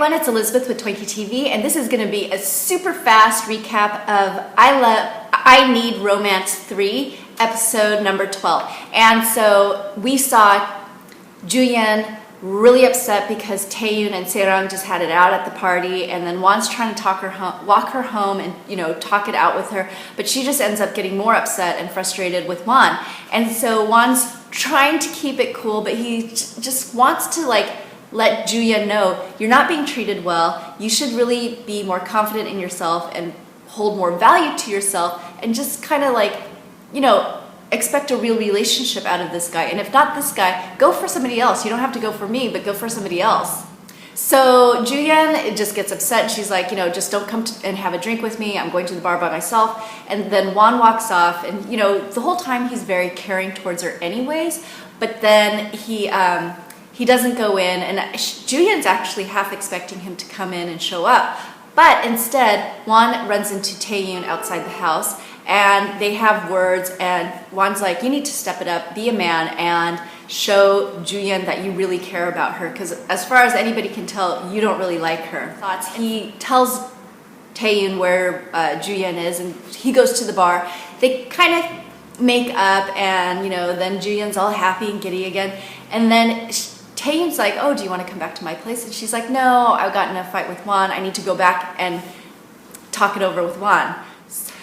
everyone, it's Elizabeth with t0inky TV, and this is going to be a super fast recap of I Need Romance 3, episode number 12. And so we saw Juyeon really upset because Taeyoon and Saerang just had it out at the party, and then Won's trying to walk her home and talk it out with her, but she just ends up getting more upset and frustrated with Won. And so Won's trying to keep it cool, but he just wants to let Juyeon know, you're not being treated well, you should really be more confident in yourself and hold more value to yourself, and just kind of expect a real relationship out of this guy. And if not this guy, go for somebody else. You don't have to go for me, but go for somebody else. So Juyeon just gets upset. She's like, just don't come and have a drink with me. I'm going to the bar by myself. And then Won walks off, and the whole time he's very caring towards her anyways, but then he doesn't go in, and Juyeon's actually half expecting him to come in and show up. But instead, Won runs into Taeyoon outside the house, and they have words, and Won's like, you need to step it up, be a man, and show Juyeon that you really care about her, because as far as anybody can tell, you don't really like her. He tells Taeyoon where Juyeon is, and he goes to the bar. They kind of make up, and then Juyeon's all happy and giddy again, and then Taeyoon's like, oh, do you want to come back to my place? And she's like, no, I got in a fight with Won. I need to go back and talk it over with Won.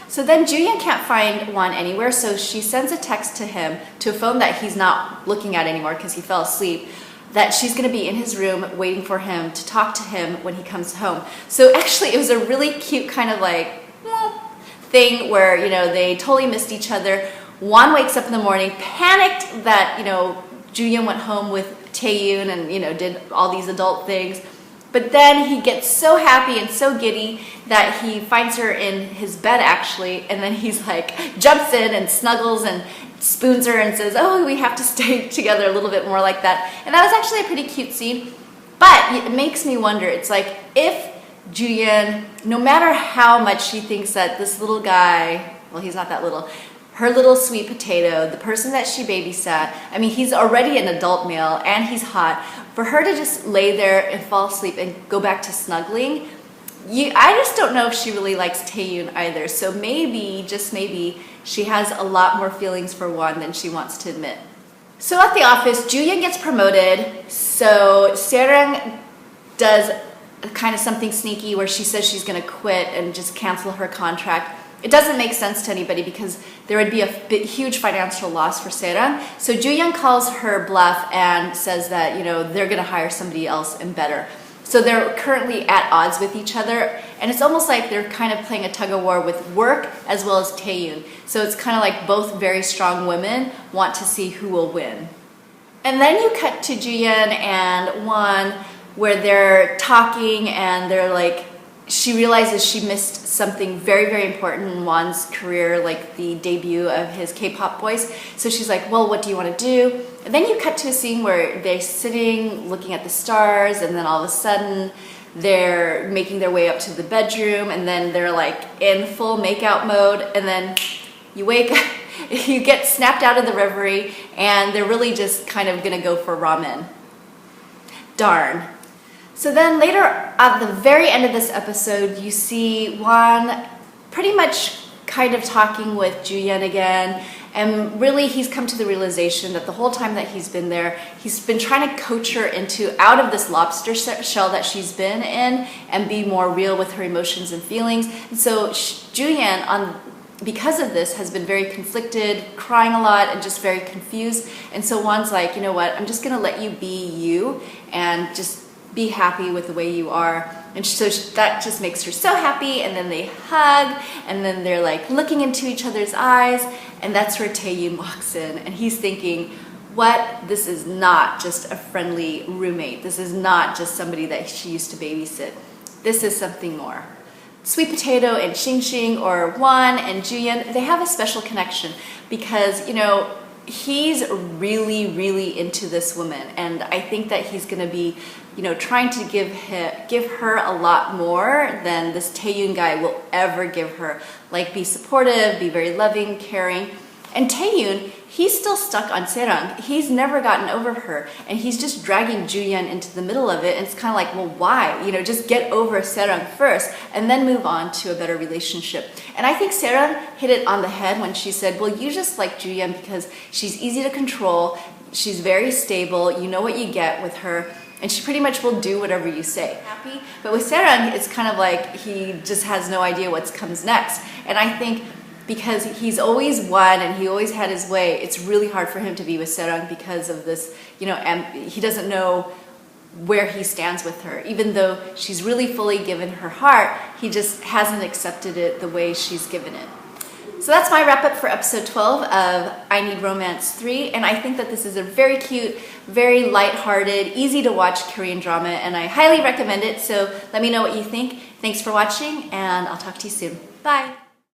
So then Juyeon can't find Won anywhere, so she sends a text to him, to a phone that he's not looking at anymore because he fell asleep, that she's going to be in his room waiting for him to talk to him when he comes home. So actually it was a really cute kind of thing where, they totally missed each other. Won wakes up in the morning, panicked that, Juyeon went home with Taeyoon and did all these adult things, but then he gets so happy and so giddy that he finds her in his bed actually, and then he's jumps in and snuggles and spoons her and says, oh, we have to stay together a little bit more like that. And that was actually a pretty cute scene, but it makes me wonder, it's like, if Juyeon, no matter how much she thinks that this little guy, well, he's not that little, her little sweet potato, the person that she babysat, I mean, he's already an adult male and he's hot. For her to just lay there and fall asleep and go back to snuggling, I just don't know if she really likes Taeyoon either. So maybe, just maybe, she has a lot more feelings for Won than she wants to admit. So at the office, Juyeon gets promoted. So Saerang does kind of something sneaky where she says she's going to quit and just cancel her contract. It doesn't make sense to anybody because there would be a huge financial loss for Saerang. So Juyeon calls her bluff and says that, they're going to hire somebody else and better. So they're currently at odds with each other, and it's almost like they're kind of playing a tug-of-war with work as well as Taeyoon. So it's kind of like both very strong women want to see who will win. And then you cut to Juyeon and Won, where they're talking, and they're she realizes she missed something very, very important in Won's career, the debut of his K-pop voice. So she's like, well, what do you want to do? And then you cut to a scene where they're sitting, looking at the stars, and then all of a sudden, they're making their way up to the bedroom, and then they're in full makeout mode, and then you wake up, you get snapped out of the reverie, and they're really just kind of gonna go for ramen. Darn. So then later, at the very end of this episode, you see Won pretty much kind of talking with Juyeon again, and really he's come to the realization that the whole time that he's been there, he's been trying to coach her out of this lobster shell that she's been in and be more real with her emotions and feelings. And so Juyeon, because of this, has been very conflicted, crying a lot, and just very confused. And so Won's like, you know what, I'm just gonna let you be you and just be happy with the way you are. And so that just makes her so happy, and then they hug, and then they're looking into each other's eyes, and that's where Taeyoon walks in, and he's thinking, what, this is not just a friendly roommate, this is not just somebody that she used to babysit, this is something more. Sweet Potato and Xing Xing, or Won and Juyeon, they have a special connection because, he's really, really into this woman, and I think that he's going to be, trying to give her a lot more than this Taeyoon guy will ever give her. Be supportive, be very loving, caring. And Taeyoon, he's still stuck on Saerang. He's never gotten over her, and he's just dragging Juyeon into the middle of it. And it's kind of like, well, why? You know, just get over Saerang first, and then move on to a better relationship. And I think Saerang hit it on the head when she said, well, you just like Juyeon because she's easy to control, she's very stable, you know what you get with her, and she pretty much will do whatever you say. Happy? But with Saerang, it's kind of like he just has no idea what comes next. And I think because he's always won and he always had his way, it's really hard for him to be with Saerang because of this, you know, and he doesn't know where he stands with her. Even though she's really fully given her heart, he just hasn't accepted it the way she's given it. So that's my wrap up for episode 12 of I Need Romance 3, and I think that this is a very cute, very lighthearted, easy to watch Korean drama, and I highly recommend it. So let me know what you think. Thanks for watching, and I'll talk to you soon. Bye!